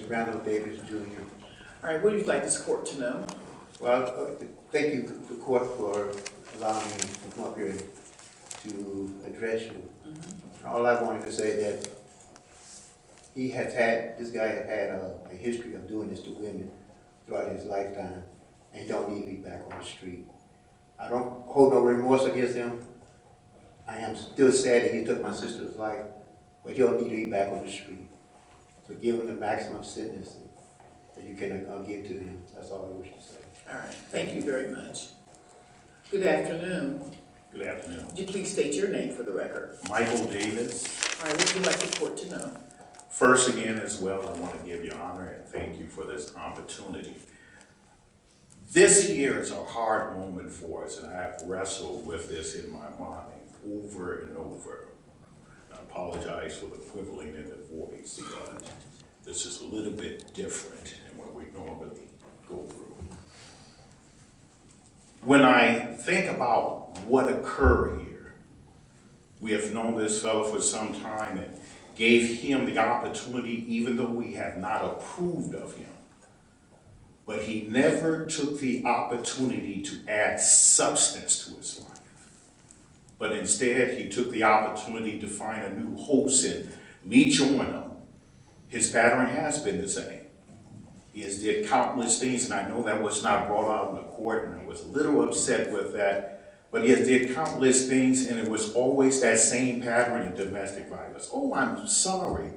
Randall Davis Jr. All right, what would you like this court to know? Well, thank you, the court, for allowing me to come up here to address you. All I wanted to say that this guy has had a history of doing this to women throughout his lifetime, and he don't need to be back on the street. I don't hold no remorse against him. I am still sad that he took my sister's life, but he don't need to be back on the street. So give him the maximum sentence that you can give to him. That's all I wish to say. All right, thank you very much. Good afternoon. Good afternoon. Would you please state your name for the record? Michael Davis. All right, what would you like the court to know? First again as well, I want to give you honor and thank you for this opportunity. This year is a hard moment for us, and I have wrestled with this in my mind over and over. I apologize for the quibbling in the voice, but this is a little bit different than what we normally go through. When I think about what occurred here, we have known this fellow for some time and gave him the opportunity, even though we have not approved of him. But he never took the opportunity to add substance to his life. But instead, he took the opportunity to find a new host and leech on him. His pattern has been the same. He has did countless things, and I know that was not brought out in the court, and I was a little upset with that. But he has did countless things, and it was always that same pattern of domestic violence. Oh, I'm sorry.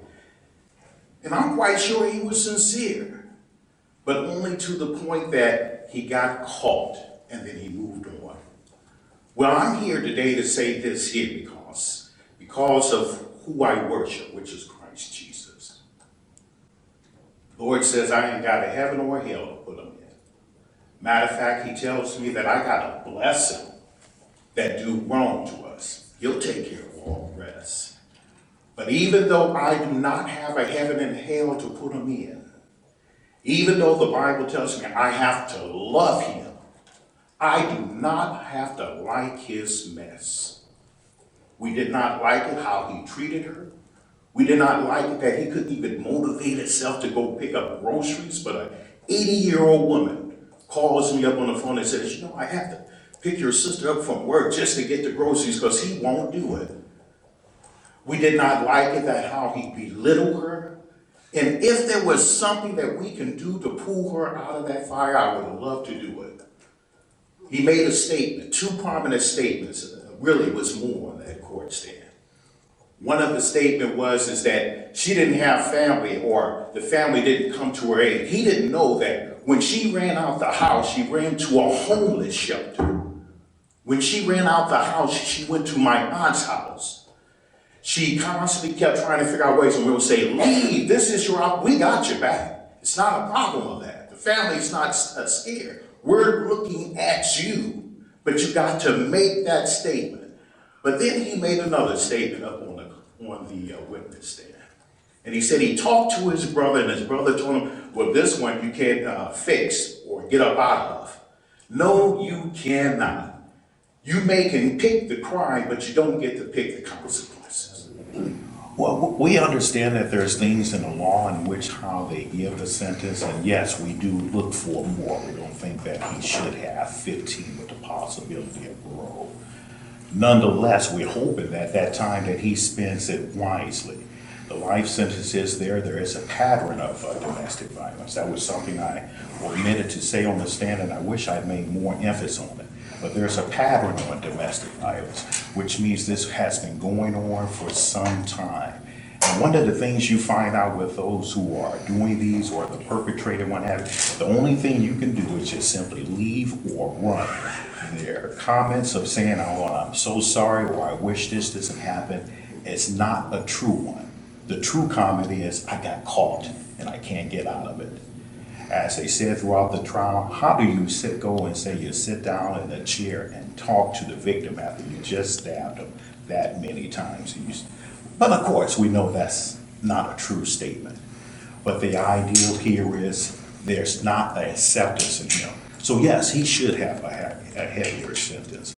And I'm quite sure he was sincere, but only to the point that he got caught, and then he moved on. Well, I'm here today to say this here because of who I worship, which is Christ Jesus. The Lord says I ain't got a heaven or a hell to put him in. Matter of fact, he tells me that I got to bless him that do wrong to us. He'll take care of all the rest. But even though I do not have a heaven and hell to put him in, even though the Bible tells me I have to love him, I do not have to like his mess. We did not like it how he treated her. We did not like it that he couldn't even motivate himself to go pick up groceries, but an 80-year-old woman calls me up on the phone and says, you know, I have to pick your sister up from work just to get the groceries because he won't do it. We did not like it that how he belittled her. And if there was something that we can do to pull her out of that fire, I would love to do it. He made a statement, two prominent statements, really was more on that court stand. One of the statement is that she didn't have family or the family didn't come to her aid. He didn't know that when she ran out the house, she ran to a homeless shelter. When she ran out the house, she went to my aunt's house. She constantly kept trying to figure out ways, and we would say, leave, this is your, we got your back. It's not a problem of that. The family's not scared. We're looking at you, but you got to make that statement. But then he made another statement up on the witness stand. And he said he talked to his brother, and his brother told him, well, this one you can't fix or get up out of. No, you cannot. You can pick the crime, but you don't get to pick the consequences. Well, we understand that there's things in the law in which how they give the sentence, and yes, we do look for more. We don't think that he should have 15 with the possibility of parole. Nonetheless, we're hoping that that time that he spends it wisely. The life sentence is there is a pattern of domestic violence. That was something I omitted to say on the stand, and I wish I'd made more emphasis on it. But there's a pattern on domestic violence, which means this has been going on for some time. And one of the things you find out with those who are doing these or the perpetrator, what have you, the only thing you can do is just simply leave or run. Their comments of saying, oh, I'm so sorry, or I wish this doesn't happen, it's not a true one. The true comment is, I got caught and I can't get out of it. As they said throughout the trial, how do you go and say you sit down in a chair and talk to the victim after you just stabbed him that many times? But of course, we know that's not a true statement. But the ideal here is there's not an acceptance in him. So yes, he should have a heavier sentence.